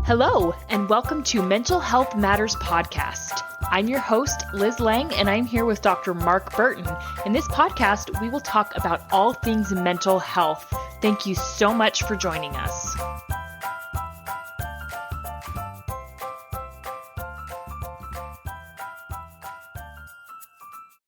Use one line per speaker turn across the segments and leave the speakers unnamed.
Hello, and welcome to Mental Health Matters Podcast. I'm your host, Liz Lang, and I'm here with Dr. Mark Burton. In this podcast, we will talk about all things mental health. Thank you so much for joining us.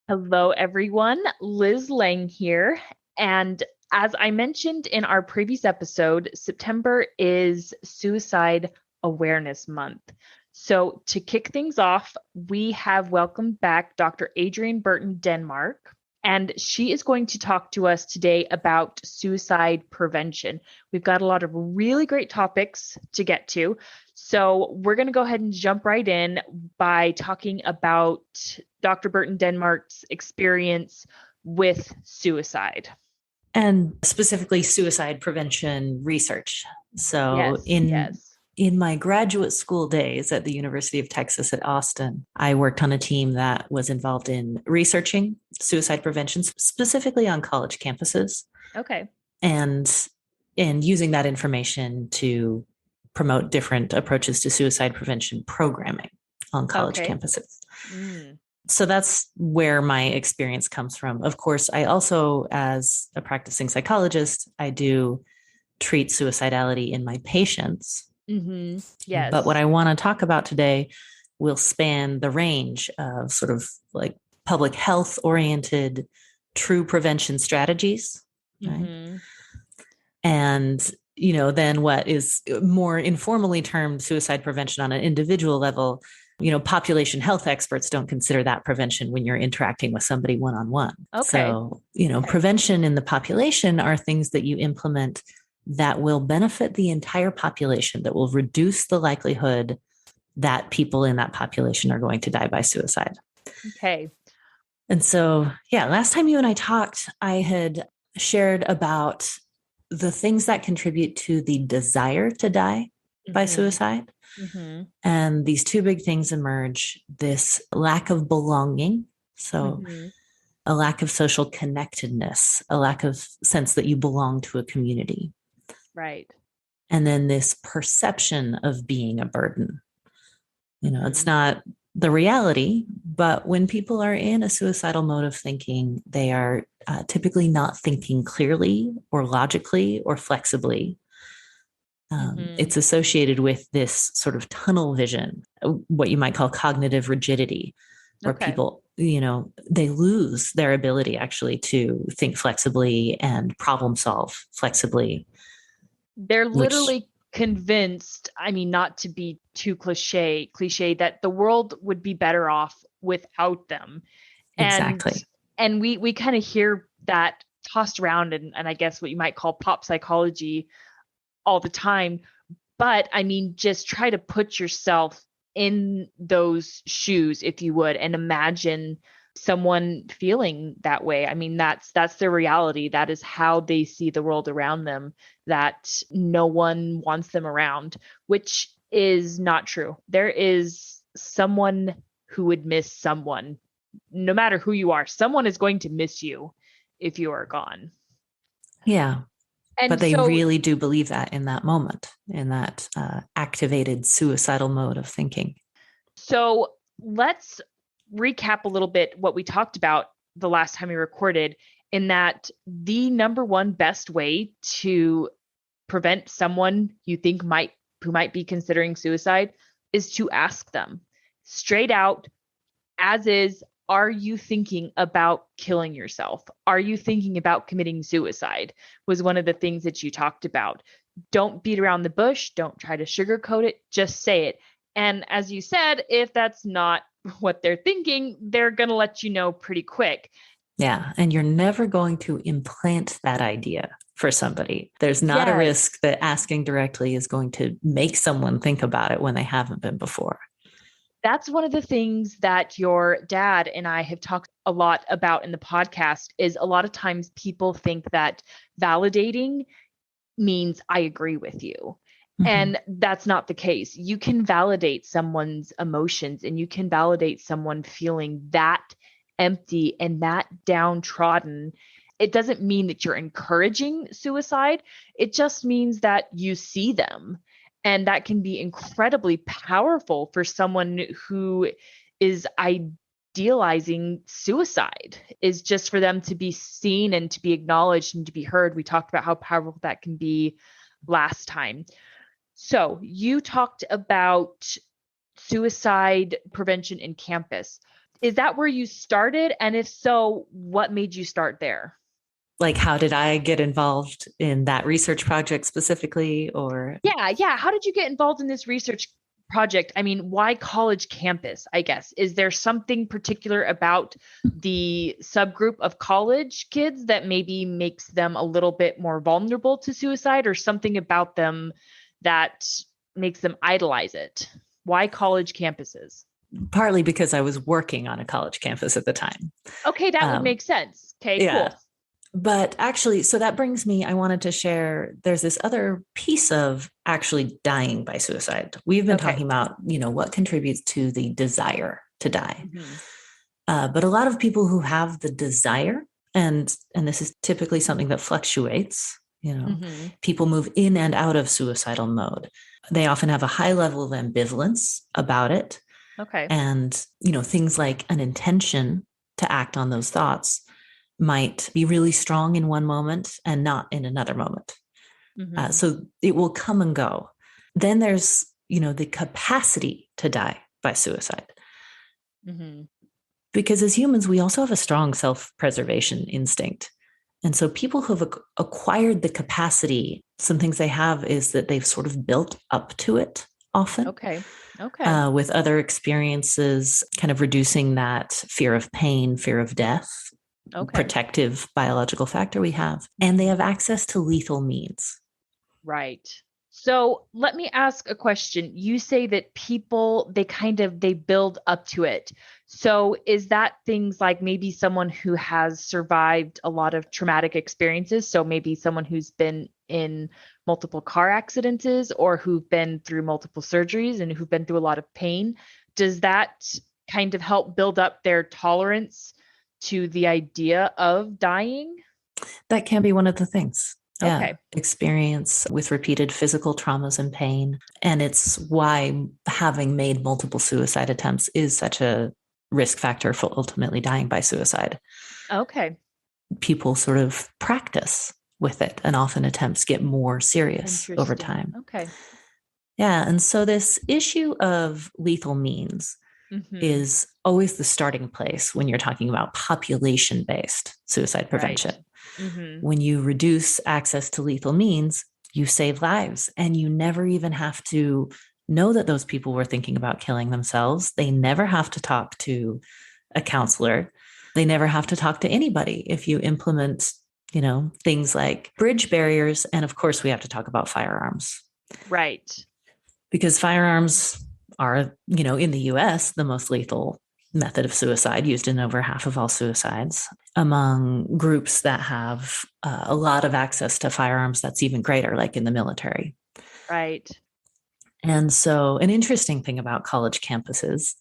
Hello, everyone. Liz Lang here. And as I mentioned in our previous episode, September is Suicide Awareness Month. So to kick things off, we have welcomed back Dr. Adryon Burton Denmark, and she is going to talk to us today about suicide prevention. We've got a lot of really great topics to get to. So we're going to go ahead and jump right in by talking about Dr. Burton Denmark's experience with suicide.
And specifically suicide prevention research. So in my graduate school days at the University of Texas at Austin, I worked on a team that was involved in researching suicide prevention, specifically on college campuses.
Okay.
And using that information to promote different approaches to suicide prevention programming on college campuses. So that's where my experience comes from. Of course, I also, as a practicing psychologist, I do treat suicidality in my patients.
Mm-hmm. Yes.
But what I want to talk about today will span the range of sort of like public health oriented true prevention strategies. Right?
Mm-hmm.
And, then what is more informally termed suicide prevention on an individual level. Population health experts don't consider that prevention when you're interacting with somebody one-on-one.
Okay.
So, prevention in the population are things that you implement that will benefit the entire population, that will reduce the likelihood that people in that population are going to die by suicide.
Okay.
And so, last time you and I talked, I had shared about the things that contribute to the desire to die by suicide.
Mm-hmm.
And these two big things emerge: this lack of belonging. So a lack of social connectedness, a lack of sense that you belong to a community.
Right.
And then this perception of being a burden. It's not the reality, but when people are in a suicidal mode of thinking, they are typically not thinking clearly or logically or flexibly. It's associated with this sort of tunnel vision, what you might call cognitive rigidity, where people, they lose their ability actually to think flexibly and problem solve flexibly.
They're literally convinced, not to be too cliche, that the world would be better off without them.
Exactly.
And we kind of hear that tossed around and I guess what you might call pop psychology all the time. But just try to put yourself in those shoes, if you would, and imagine someone feeling that way. That's their reality. That is how they see the world around them, that no one wants them around, which is not true. There is someone who would miss someone. No matter who you are, someone is going to miss you if you are gone.
Yeah. But they really do believe that in that moment, in that activated suicidal mode of thinking.
So let's recap a little bit what we talked about the last time we recorded, in that the number one best way to prevent someone you think who might be considering suicide is to ask them straight out, as is, are you thinking about killing yourself? Are you thinking about committing suicide? Was one of the things that you talked about. Don't beat around the bush. Don't try to sugarcoat it. Just say it. And as you said, if that's not what they're thinking, they're going to let you know pretty quick.
Yeah. And you're never going to implant that idea for somebody. There's not a risk that asking directly is going to make someone think about it when they haven't been before.
That's one of the things that your dad and I have talked a lot about in the podcast, is a lot of times people think that validating means I agree with you. And that's not the case. You can validate someone's emotions and you can validate someone feeling that empty and that downtrodden. It doesn't mean that you're encouraging suicide. It just means that you see them And that can be incredibly powerful for someone who is idealizing suicide, is just for them to be seen and to be acknowledged and to be heard. We talked about how powerful that can be last time. So you talked about suicide prevention in campus. Is that where you started? And if so, what made you start there?
Like, how did I get involved in that research project specifically? Or
Yeah. How did you get involved in this research project? I mean, why college campus, I guess? Is there something particular about the subgroup of college kids that maybe makes them a little bit more vulnerable to suicide, or something about them that makes them idolize it? Why college campuses?
partly because I was working on a college campus at the time.
Okay, that would make sense. Okay,
Yeah.
cool.
But actually, so that brings me, I wanted to share, there's this other piece of actually dying by suicide. We've been
Okay.
talking about, what contributes to the desire to die.
Mm-hmm.
But a lot of people who have the desire, and this is typically something that fluctuates,
Mm-hmm.
people move in and out of suicidal mode. They often have a high level of ambivalence about it.
Okay.
And, things like an intention to act on those thoughts might be really strong in one moment and not in another moment.
Mm-hmm.
So it will come and go. Then there's, the capacity to die by suicide.
Mm-hmm.
Because as humans, we also have a strong self-preservation instinct. And so people who have acquired the capacity, some things they have is that they've sort of built up to it often.
Okay.
With other experiences, kind of reducing that fear of pain, fear of death, protective biological factor we have. And they have access to lethal means.
Right. So let me ask a question. You say that people, they build up to it. So is that things like maybe someone who has survived a lot of traumatic experiences? So maybe someone who's been in multiple car accidents, or who've been through multiple surgeries and who've been through a lot of pain. Does that kind of help build up their tolerance to the idea of dying?
That can be one of the things.
Okay.
Yeah. Experience with repeated physical traumas and pain. And it's why having made multiple suicide attempts is such a risk factor for ultimately dying by suicide.
Okay.
People sort of practice with it, and often attempts get more serious over time.
Okay.
Yeah. And so this issue of lethal means is always the starting place when you're talking about population-based suicide prevention.
Right. Mm-hmm.
When you reduce access to lethal means, you save lives, and you never even have to know that those people were thinking about killing themselves. They never have to talk to a counselor. They never have to talk to anybody if you implement, things like bridge barriers. And of course, we have to talk about firearms.
Right.
Because firearms are, in the US, the most lethal method of suicide, used in over half of all suicides. Among groups that have a lot of access to firearms, that's even greater, like in the military.
Right.
And so an interesting thing about college campuses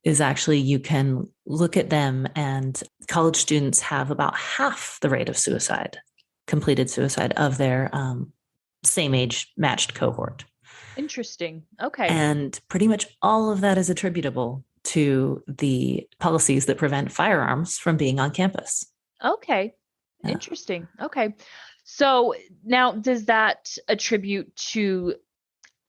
is actually you can look at them, and college students have about half the rate of suicide, completed suicide, of their same age matched cohort.
Interesting. Okay.
And pretty much all of that is attributable to the policies that prevent firearms from being on campus.
Okay.
Yeah.
Interesting. Okay. So now, does that attribute to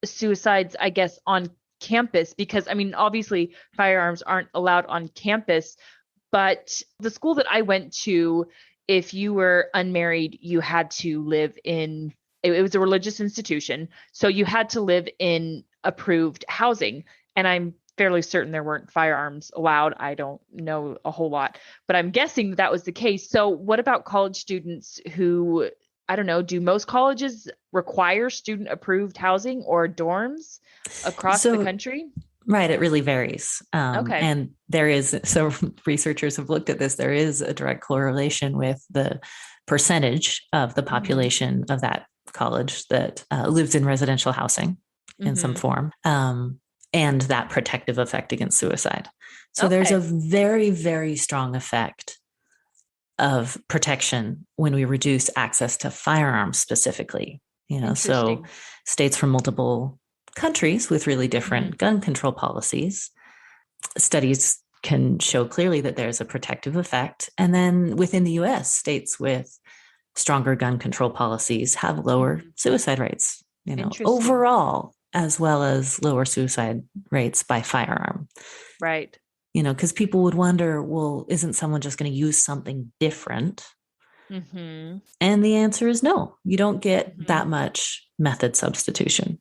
suicides, I guess, on campus? Because, I mean, obviously firearms aren't allowed on campus, but the school that I went to, if you were unmarried, you had to live in, it was a religious institution. So you had to live in approved housing. And I'm fairly certain there weren't firearms allowed. I don't know a whole lot, but I'm guessing that was the case. So what about college students who, I don't know, do most colleges require student approved housing or dorms across the country?
Right. It really varies.
Okay.
And there is, so researchers have looked at this, there is a direct correlation with the percentage of the population of that college that lives in residential housing in some form, and that protective effect against suicide. So there's a very, very strong effect of protection when we reduce access to firearms specifically. So
Interesting.
states from multiple countries with really different gun control policies, studies can show clearly that there's a protective effect. And then within the US, states with stronger gun control policies have lower suicide rates,
Interesting.
overall, as well as lower suicide rates by firearm.
Right.
Because people would wonder, well, isn't someone just going to use something different?
Mm-hmm.
And the answer is no, you don't get
Mm-hmm.
that much method substitution.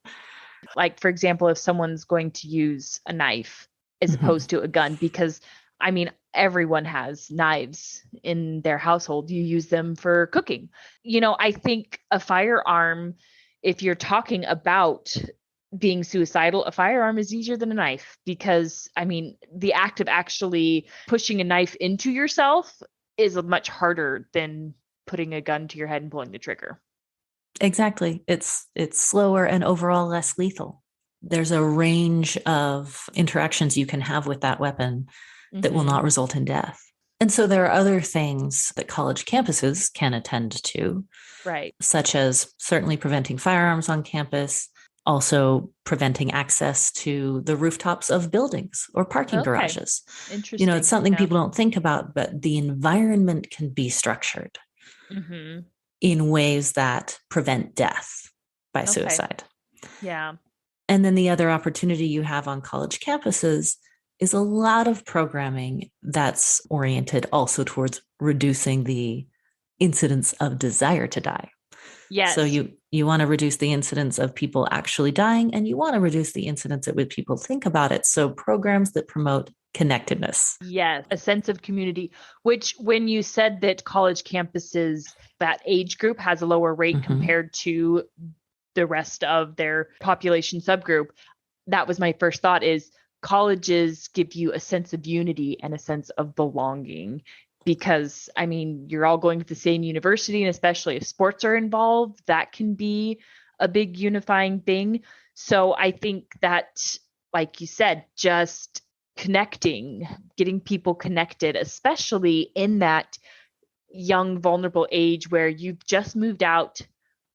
Like, for example, if someone's going to use a knife as
Mhm.
opposed to a gun, because I mean, everyone has knives in their household. You use them for cooking. I think a firearm, if you're talking about being suicidal, a firearm is easier than a knife because, I mean, the act of actually pushing a knife into yourself is much harder than putting a gun to your head and pulling the trigger.
Exactly. It's slower and overall less lethal. There's a range of interactions you can have with that weapon that will
Mm-hmm.
not result in death. And so there are other things that college campuses can attend to,
Right.
such as certainly preventing firearms on campus, also preventing access to the rooftops of buildings or parking
Okay.
garages. It's
Interesting.
something
Yeah.
people don't think about, but the environment can be structured
Mm-hmm.
in ways that prevent death by
Okay.
suicide.
Yeah.
And then the other opportunity you have on college campuses is a lot of programming that's oriented also towards reducing the incidence of desire to die. So
Yes.
you want to reduce the incidence of people actually dying, and you want to reduce the incidence at which people think about it. So programs that promote connectedness.
Yes. A sense of community, which when you said that college campuses, that age group has a lower rate
Mhm.
compared to the rest of their population subgroup, that was my first thought is colleges give you a sense of unity and a sense of belonging because I mean you're all going to the same university and especially if sports are involved that can be a big unifying thing. So I think that like you said just connecting, getting people connected, especially in that young vulnerable age where you've just moved out,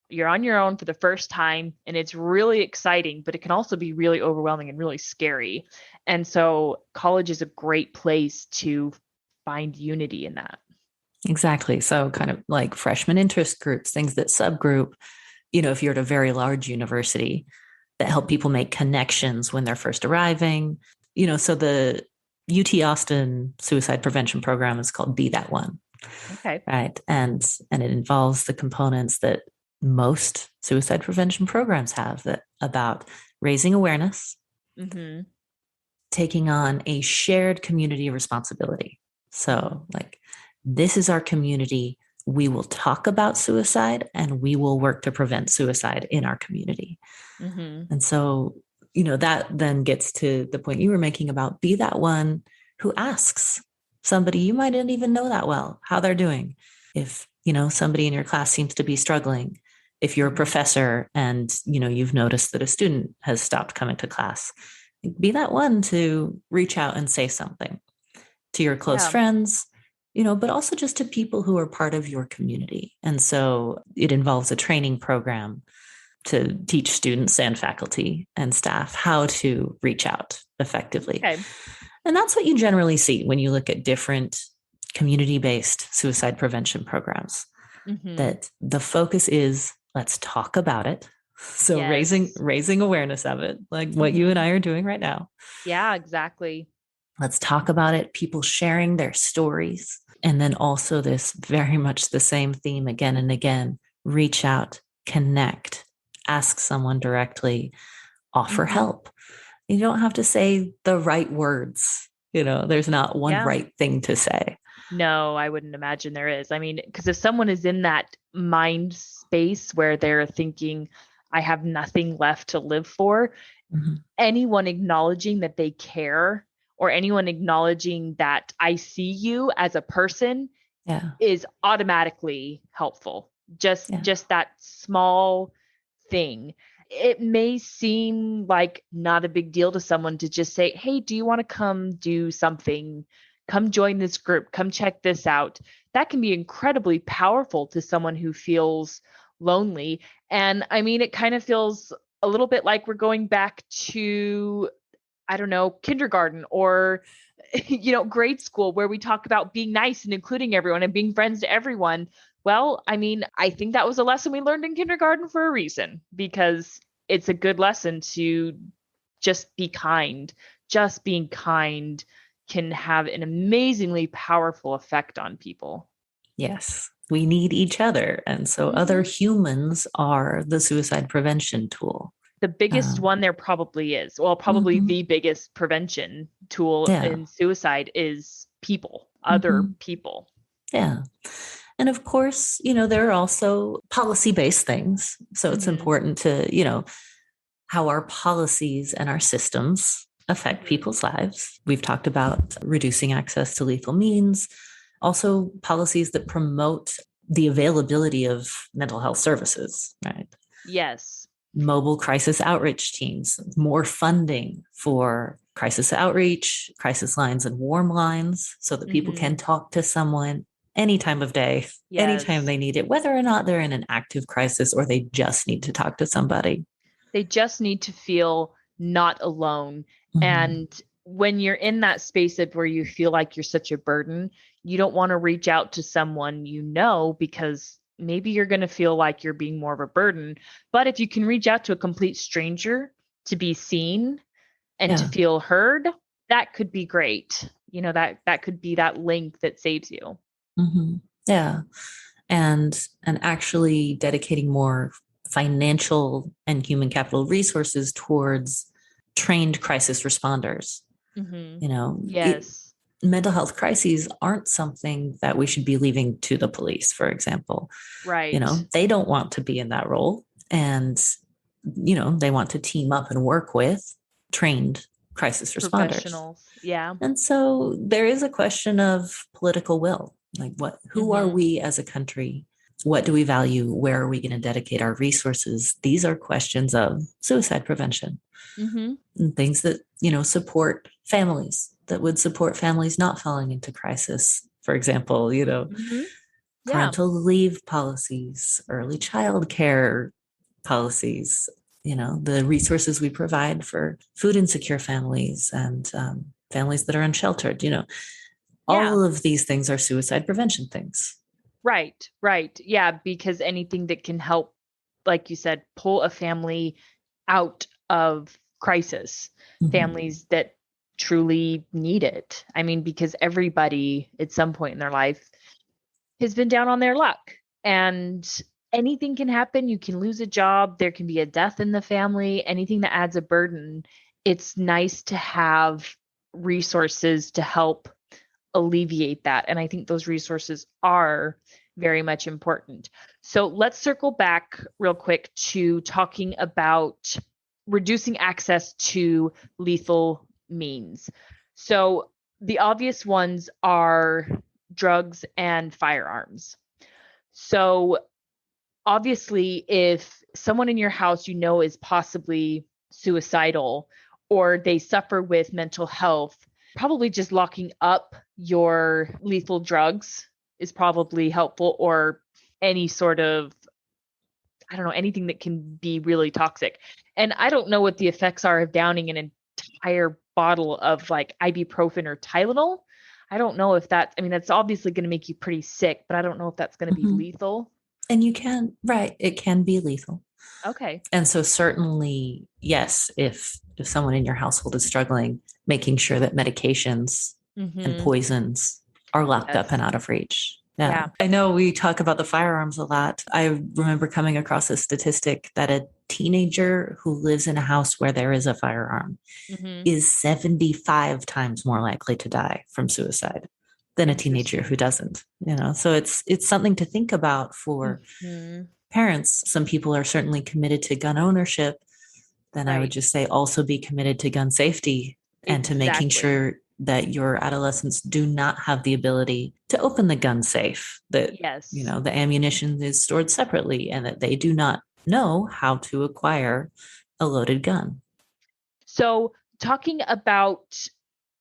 you're on your own for the first time and it's really exciting, but it can also be really overwhelming and really scary. And so college is a great place to find unity in that.
Exactly. So kind of like freshman interest groups, things that subgroup, if you're at a very large university, that help people make connections when they're first arriving. So the UT Austin suicide prevention program is called Be That One,
Okay.
right? And it involves the components that most suicide prevention programs have, that about raising awareness,
Mm-hmm.
taking on a shared community responsibility.
Mm-hmm.
So, like, this is our community. We will talk about suicide and we will work to prevent suicide in our community.
Mm-hmm.
And so, that then gets to the point you were making about be that one who asks somebody you might not even know that well how they're doing. If, somebody in your class seems to be struggling, if you're a
Mm-hmm.
professor and, you've noticed that a student has stopped coming to class, be that one to reach out and say something to your close
Yeah.
friends, but also just to people who are part of your community. And so it involves a training program to teach students and faculty and staff how to reach out effectively.
Okay.
And that's what you generally see when you look at different community-based suicide prevention programs,
Mm-hmm.
that the focus is let's talk about it. So
Yes.
raising awareness of it, like what you and
Mm-hmm.
I are doing right now.
Yeah, exactly.
Let's talk about it, people sharing their stories. And then also this very much the same theme again and again, reach out, connect, ask someone directly, offer
Mm-hmm.
help. You don't have to say the right words. There's not one
Yeah.
right thing to say.
No, I wouldn't imagine there is. I mean, because if someone is in that mind space where they're thinking, I have nothing left to live for,
Mhm.
anyone acknowledging that they care or anyone acknowledging that I see you as a person
Yeah.
is automatically helpful. Just
Yeah.
just that small thing. It may seem like not a big deal to someone to just say, "Hey, do you want to come do something? Come join this group. Come check this out." That can be incredibly powerful to someone who feels lonely. And I mean, it kind of feels a little bit like we're going back to, I don't know, kindergarten or, grade school, where we talk about being nice and including everyone and being friends to everyone. Well, I mean, I think that was a lesson we learned in kindergarten for a reason, because it's a good lesson to just be kind. Just being kind can have an amazingly powerful effect on people.
Yes, we need each other. And so other humans are the suicide prevention tool.
The biggest one there probably is, well, probably the biggest prevention tool in suicide is people, other people.
Yeah. And of course, there are also policy-based things. So it's important to, how our policies and our systems affect people's lives. We've talked about reducing access to lethal means, also policies that promote the availability of mental health services, right?
Yes.
Mobile crisis outreach teams, more funding for crisis outreach, crisis lines and warm lines so that people can talk to someone any time of day, anytime they need it, whether or not they're in an active crisis or they just need to talk to somebody.
They just need to feel not alone. And when you're in that space of where you feel like you're such a burden, you don't want to reach out to someone because maybe you're going to feel like you're being more of a burden. But if you can reach out to a complete stranger to be seen and to feel heard, that could be great. That could be that link that saves you.
Yeah. And actually dedicating more financial and human capital resources towards trained crisis responders.
Yes.
Mental health crises aren't something that we should be leaving to the police, for example.
Right.
They don't want to be in that role. And, they want to team up and work with trained crisis responders.
Yeah.
And so there is a question of political will. Like who are we as a country? What do we value? Where are we going to dedicate our resources? These are questions of suicide prevention and things that, support families, that would support families not falling into crisis. For example, parental leave policies, early child care policies, the resources we provide for food insecure families and families that are unsheltered, all of these things are suicide prevention things.
Right. Yeah, because anything that can help, like you said, pull a family out of crisis, families that truly need it. I mean, because everybody at some point in their life has been down on their luck, and anything can happen. You can lose a job. There can be a death in the family, anything that adds a burden. It's nice to have resources to help alleviate that. And I think those resources are very much important. So let's circle back real quick to talking about reducing access to lethal means. So the obvious ones are drugs and firearms. So obviously, if someone in your house is possibly suicidal or they suffer with mental health, probably just locking up your lethal drugs is probably helpful, or any sort of, I don't know, anything that can be really toxic. And I don't know what the effects are of downing an entire bottle of like ibuprofen or Tylenol. I don't know if that's obviously going to make you pretty sick, but I don't know if that's going to be lethal.
And it can be lethal.
Okay.
And so certainly, yes, if someone in your household is struggling, making sure that medications and poisons are locked up and out of reach. Yeah. I know we talk about the firearms a lot. I remember coming across a statistic that a teenager who lives in a house where there is a firearm is 75 times more likely to die from suicide than a teenager who doesn't, so it's something to think about for parents. Some people are certainly committed to gun ownership. Then I would just say also be committed to gun safety and to making sure that your adolescents do not have the ability to open the gun safe, that, the ammunition is stored separately and that they do not know how to acquire a loaded gun.
So talking about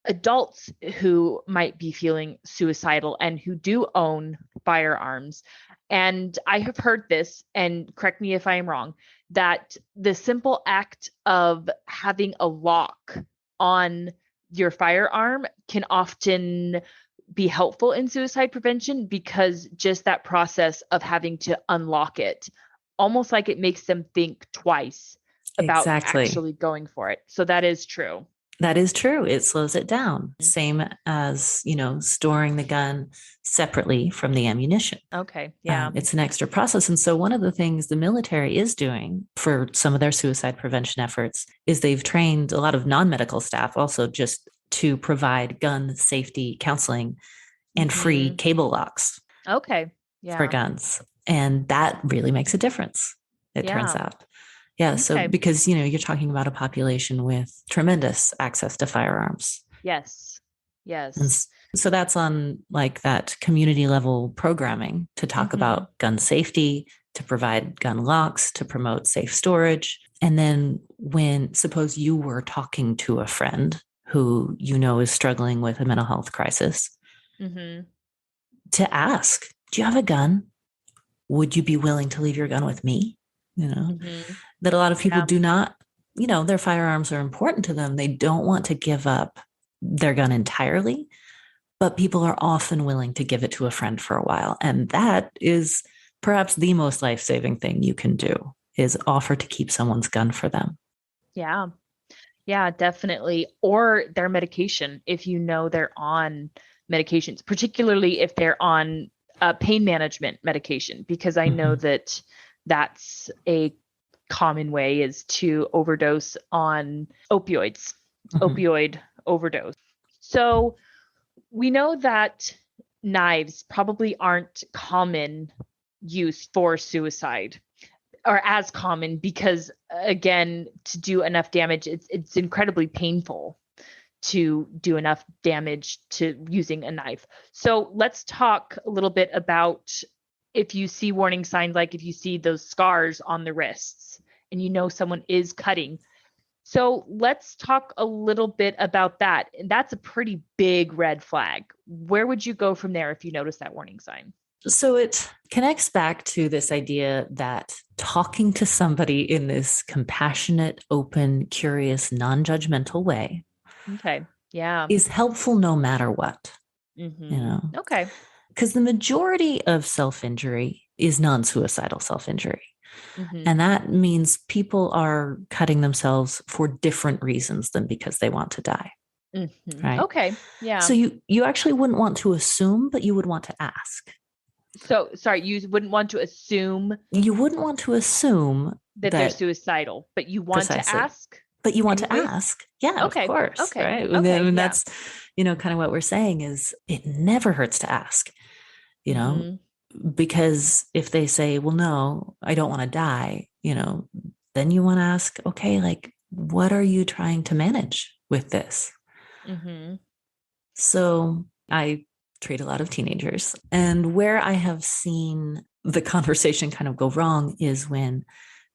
adults who might be feeling suicidal and who do own firearms, And I have heard this, and correct me if I am wrong, that the simple act of having a lock on your firearm can often be helpful in suicide prevention, because just that process of having to unlock it, almost like it makes them think twice about
Exactly.
actually going for it. So that is true.
That is true. It slows it down. Same as, storing the gun separately from the ammunition.
Okay. Yeah.
It's an extra process. And so one of the things the military is doing for some of their suicide prevention efforts is they've trained a lot of non-medical staff also just to provide gun safety counseling and free cable locks
Okay.
for
Yeah.
guns. And that really makes a difference, it turns out. Yeah. So
Okay.
because, you're talking about a population with tremendous access to firearms.
Yes. Yes.
And so that's on like that community level programming to talk about gun safety, to provide gun locks, to promote safe storage. And then suppose you were talking to a friend who is struggling with a mental health crisis, to ask, do you have a gun? Would you be willing to leave your gun with me? That a lot of people do not, their firearms are important to them. They don't want to give up their gun entirely, but people are often willing to give it to a friend for a while. And that is perhaps the most life-saving thing you can do, is offer to keep someone's gun for them.
Yeah. Yeah, definitely. Or their medication, if they're on medications, particularly if they're on pain management medication, because I know that that's a common way is to overdose on opioids, opioid overdose. So we know that knives probably aren't common use for suicide, or as common, because again, to do enough damage, it's incredibly painful to do enough damage to using a knife. So let's talk a little bit about if you see warning signs, like if you see those scars on the wrists and someone is cutting. So let's talk a little bit about that. And that's a pretty big red flag. Where would you go from there if you notice that warning sign?
So it connects back to this idea that talking to somebody in this compassionate, open, curious, non-judgmental way is helpful no matter what.
Okay.
Because the majority of self-injury is non-suicidal self-injury. And that means people are cutting themselves for different reasons than because they want to die. Right?
Okay. Yeah.
So you actually wouldn't want to assume, but you would want to ask.
So, sorry, you wouldn't want to assume.
You wouldn't want to assume
that they're suicidal, but you want to ask.
But you want to ask. Yeah,
okay.
Of course.
Okay.
Right.
Okay.
And that's, kind of what we're saying is it never hurts to ask, because if they say, well, no, I don't want to die, then you want to ask, okay, like, what are you trying to manage with this? So I treat a lot of teenagers, and where I have seen the conversation kind of go wrong is when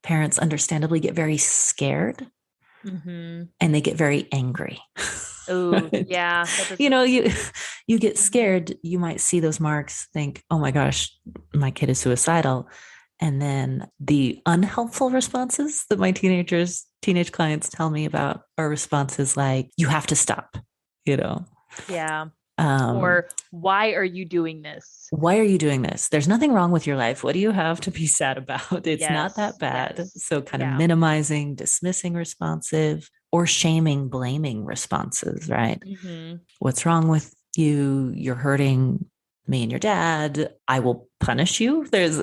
parents understandably get very scared and they get very angry.
Oh, yeah.
You get scared, you might see those marks, think, oh my gosh, my kid is suicidal. And then the unhelpful responses that my teenage clients tell me about are responses like, you have to stop,
Yeah. Or why are you doing this?
Why are you doing this? There's nothing wrong with your life. What do you have to be sad about? It's not that bad.
Yes.
So kind of minimizing, dismissing responsive, or shaming, blaming responses, right? What's wrong with you? You're hurting me and your dad. I will punish you. There's,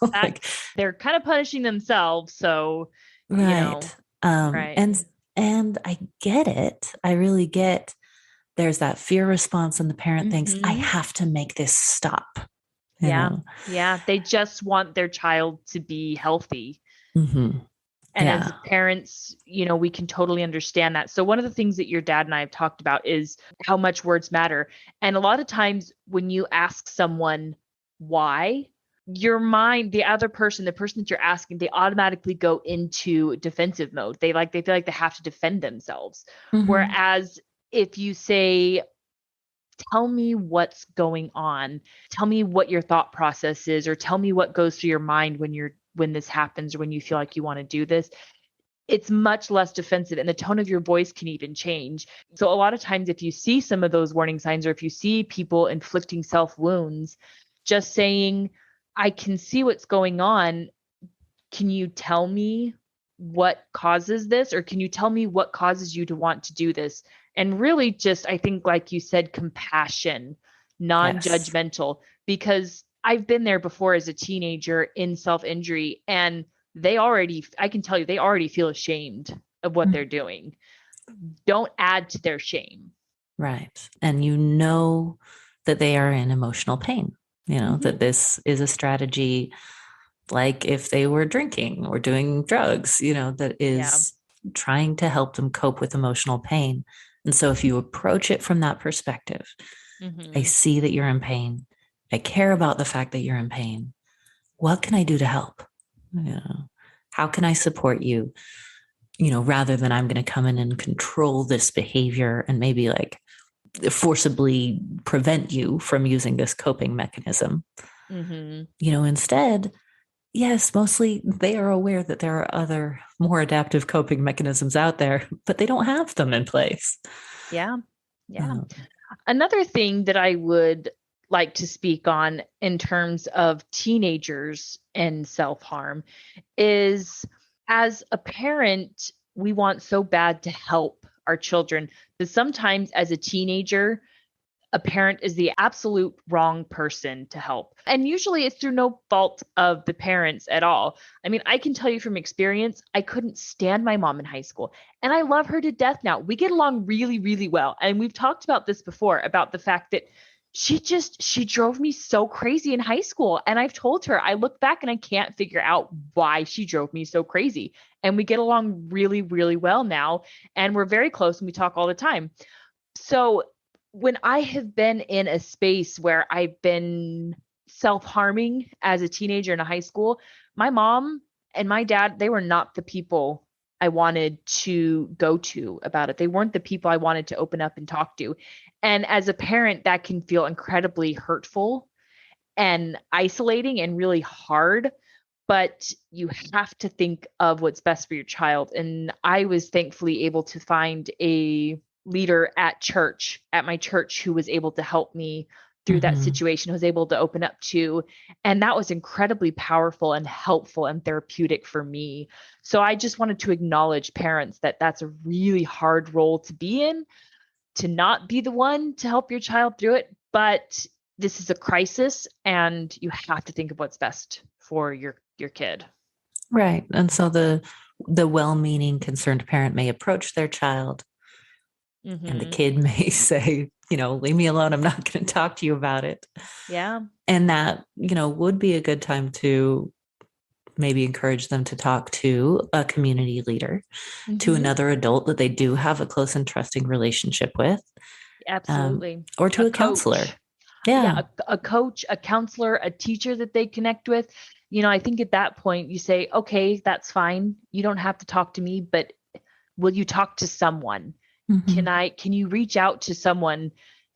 like
they're kind of punishing themselves. So,
right.
Right.
And I get it. I really get. There's that fear response, and the parent thinks, I have to make this stop.
Yeah. They just want their child to be healthy. And as parents, we can totally understand that. So one of the things that your dad and I have talked about is how much words matter. And a lot of times when you ask someone why, your mind, the other person, the person that you're asking, they automatically go into defensive mode. They feel like they have to defend themselves. Whereas if you say, tell me what's going on. Tell me what your thought process is, or tell me what goes through your mind when this happens, or when you feel like you want to do this. It's much less defensive, and the tone of your voice can even change. So a lot of times if you see some of those warning signs, or if you see people inflicting self wounds, just saying, I can see what's going on. Can you tell me what causes this? Or can you tell me what causes you to want to do this? And really just, I think, like you said, compassion, non-judgmental, because I've been there before as a teenager in self-injury, and I can tell you, they already feel ashamed of what they're doing. Don't add to their shame.
Right. And you know that they are in emotional pain, that this is a strategy, like if they were drinking or doing drugs, that is trying to help them cope with emotional pain. And so if you approach it from that perspective, I see that you're in pain. I care about the fact that you're in pain. What can I do to help? How can I support you? Rather than I'm going to come in and control this behavior and maybe like forcibly prevent you from using this coping mechanism. Instead, yes, mostly they are aware that there are other more adaptive coping mechanisms out there, but they don't have them in place.
Yeah. Another thing that I would like to speak on in terms of teenagers and self-harm is, as a parent, we want so bad to help our children, but sometimes as a teenager, a parent is the absolute wrong person to help. And usually it's through no fault of the parents at all. I mean, I can tell you from experience, I couldn't stand my mom in high school, and I love her to death now. We get along really, really well. And we've talked about this before, about the fact that she drove me so crazy in high school. And I've told her, I look back and I can't figure out why she drove me so crazy. And we get along really, really well now. And we're very close and we talk all the time. So when I have been in a space where I've been self-harming as a teenager in a high school, my mom and my dad, they were not the people I wanted to go to about it. They weren't the people I wanted to open up and talk to. And as a parent, that can feel incredibly hurtful and isolating and really hard. But you have to think of what's best for your child. And I was thankfully able to find a leader at my church, who was able to help me through that situation, was able to open up to. And that was incredibly powerful and helpful and therapeutic for me. So I just wanted to acknowledge parents that that's a really hard role to be in, to not be the one to help your child through it. But this is a crisis, and you have to think of what's best for your kid.
Right. And so the well-meaning, concerned parent may approach their child, and the kid may say, leave me alone. I'm not going to talk to you about it.
Yeah.
And that, would be a good time to maybe encourage them to talk to a community leader, to another adult that they do have a close and trusting relationship with.
Absolutely.
Or to a counselor.
Yeah. A coach, a counselor, a teacher that they connect with. I think at that point you say, okay, that's fine. You don't have to talk to me, but will you talk to someone? Can you reach out to someone,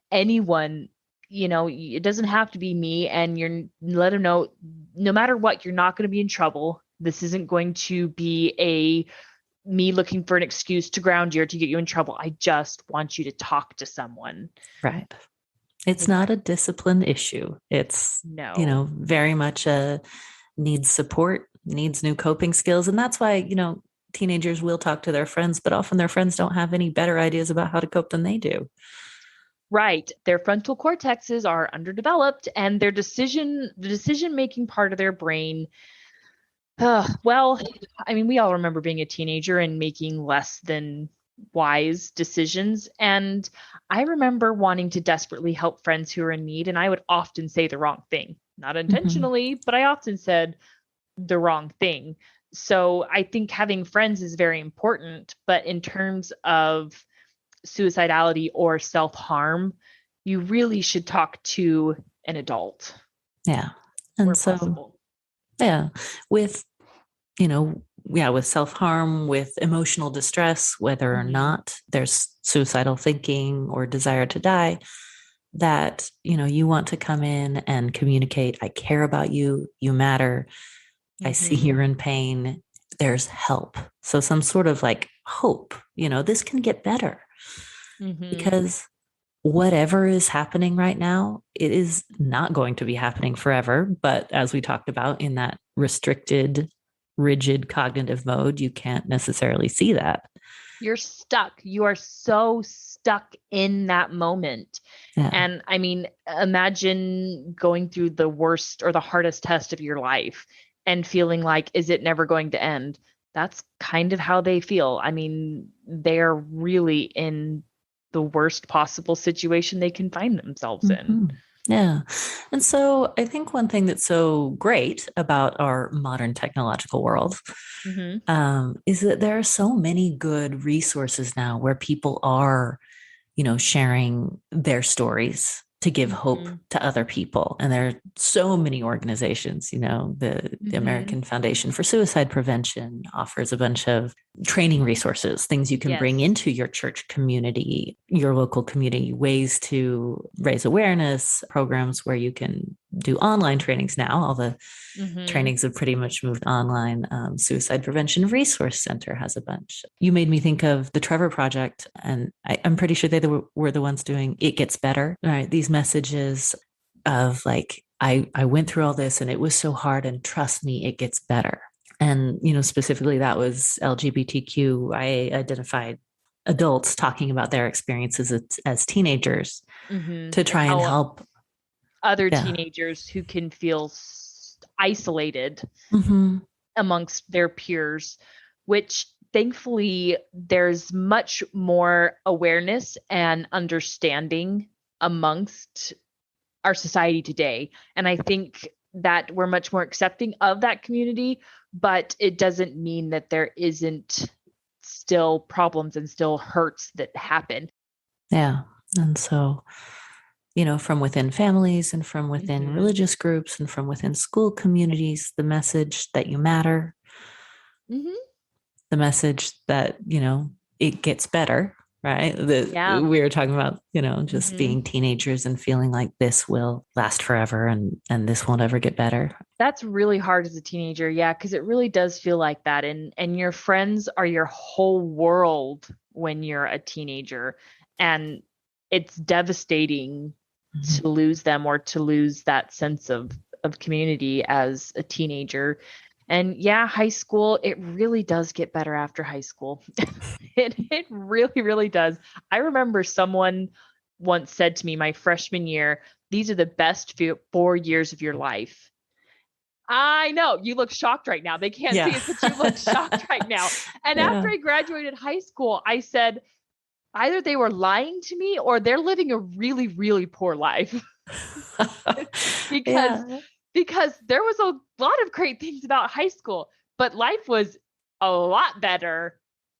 anyone? It doesn't have to be me, and let them know, no matter what, you're not going to be in trouble. This isn't going to be me looking for an excuse to ground you or to get you in trouble. I just want you to talk to someone.
Right. It's not a discipline issue. It's, very much needs support, needs new coping skills. And that's why, teenagers will talk to their friends, but often their friends don't have any better ideas about how to cope than they do.
Right. Their frontal cortexes are underdeveloped, and the decision-making part of their brain, well, I mean, we all remember being a teenager and making less than wise decisions. And I remember wanting to desperately help friends who are in need, and I would often say the wrong thing, not intentionally, but I often said the wrong thing. So I think having friends is very important, but in terms of suicidality or self-harm, you really should talk to an adult.
Yeah. And so,
possible.
Yeah, with self-harm, with emotional distress, whether or not there's suicidal thinking or desire to die, that, you want to come in and communicate, I care about you, you matter, I see
Mm-hmm.
you're in pain, there's help. So some sort of like hope, this can get better,
Mm-hmm.
because whatever is happening right now, it is not going to be happening forever. But as we talked about, in that restricted, rigid cognitive mode, you can't necessarily see that.
You're stuck. You are so stuck in that moment.
Yeah.
And I mean, imagine going through the worst or the hardest test of your life and feeling like, is it never going to end? That's kind of how they feel. I mean, they're really in the worst possible situation they can find themselves in.
Mhm. Yeah. And so I think one thing that's so great about our modern technological world,
Mm-hmm.
is that there are so many good resources now where people are, sharing their stories to give hope
Mm-hmm.
to other people. And there are so many organizations, the
Mm-hmm.
American Foundation for Suicide Prevention offers a bunch of training resources, things you can bring
Yes.
into your church community, your local community, ways to raise awareness, programs where you can do online trainings now. All the
Mm-hmm.
trainings have pretty much moved online. Suicide Prevention Resource Center has a bunch. You made me think of the Trevor Project, and I'm pretty sure they were the ones doing It Gets Better. All right, these messages of like, I went through all this and it was so hard, and trust me, it gets better. And, specifically that was LGBTQIA identified adults talking about their experiences as teenagers
Mm-hmm.
to try and
Oh,
help.
other
Yeah.
teenagers who can feel isolated
Mm-hmm.
amongst their peers, which thankfully there's much more awareness and understanding amongst our society today. And I think that we're much more accepting of that community, but it doesn't mean that there isn't still problems and still hurts that happen.
Yeah. And so, from within families and from within
Mm-hmm.
religious groups and from within school communities, the message that you matter,
Mm-hmm.
the message that, it gets better, right?
Yeah.
We were talking about, just
Mm-hmm.
being teenagers and feeling like this will last forever, and this won't ever get better.
That's really hard as a teenager, yeah, because it really does feel like that. And your friends are your whole world when you're a teenager. And it's devastating
Mhm.
to lose them or to lose that sense of community as a teenager. And yeah, high school, it really does get better after high school. It really, really does. I remember someone once said to me my freshman year, these are the best 4 years of your life. I know you look shocked right now. They can't see
Yeah.
it, but you look shocked right now. And after
Yeah.
I graduated high school, I said either they were lying to me or they're living a really, really poor life because
Yeah.
because there was a lot of great things about high school, but life was a lot better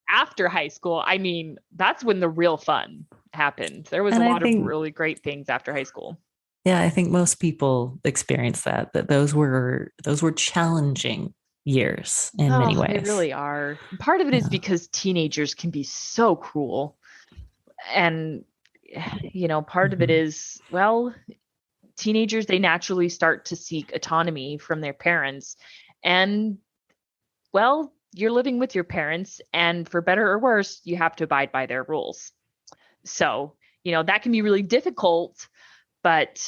after high school. I mean, that's when the real fun happened. There was a
And I
lot of
think,
really great things after high school.
yeah, I think most people experience that those were challenging years in many
Oh, they
ways.
really are. Part of it is
Yeah.
because teenagers can be so cruel. And, part of it
Mhm.
is, well, teenagers, they naturally start to seek autonomy from their parents. And, well, you're living with your parents, and for better or worse, you have to abide by their rules. So, that can be really difficult, but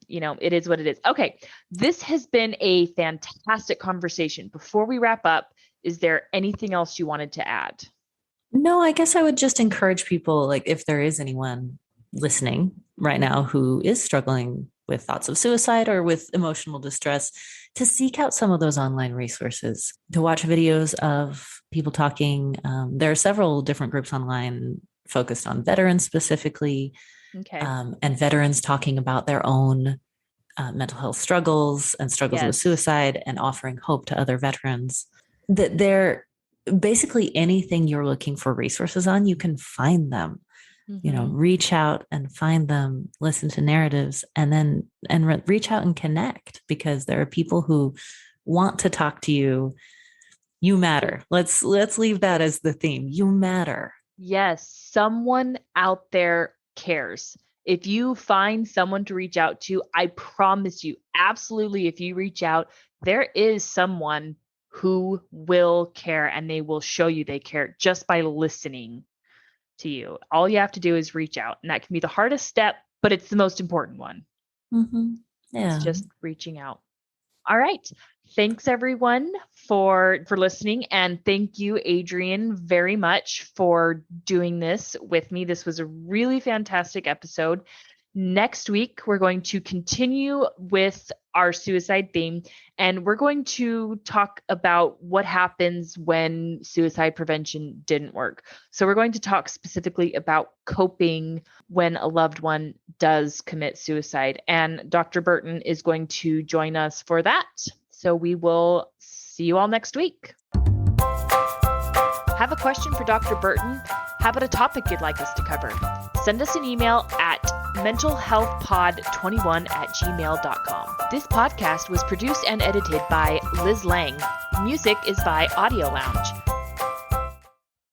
it is what it is. Okay, this has been a fantastic conversation. Before we wrap up, is there anything else you wanted to add?
No, I guess I would just encourage people, like if there is anyone listening right now who is struggling with thoughts of suicide or with emotional distress, to seek out some of those online resources, to watch videos of people talking. There are several different groups online focused on veterans specifically,
Okay.
and veterans talking about their own mental health struggles and struggles with
Yes.
suicide, and offering hope to other veterans. That they're basically anything you're looking for resources on, you can find them.
Mm-hmm.
Reach out and find them, listen to narratives, and then reach out and connect, because there are people who want to talk to you. You matter. Let's leave that as the theme. You matter.
Yes, someone out there cares. If you find someone to reach out to, I promise you, absolutely, if you reach out, there is someone who will care, and they will show you they care just by listening to you. All you have to do is reach out, and that can be the hardest step, but it's the most important one.
Mm-hmm. Yeah.
It's just reaching out. All right. Thanks everyone for listening, and thank you, Adryon, very much for doing this with me. This was a really fantastic episode. Next week, we're going to continue with our suicide theme, and we're going to talk about what happens when suicide prevention didn't work. So we're going to talk specifically about coping when a loved one does commit suicide, and Dr. Burton is going to join us for that. So we will see you all next week. Have a question for Dr. Burton? How about a topic you'd like us to cover? Send us an email at mentalhealthpod21@gmail.com. This podcast was produced and edited by Liz Lang. Music is by Audio Lounge.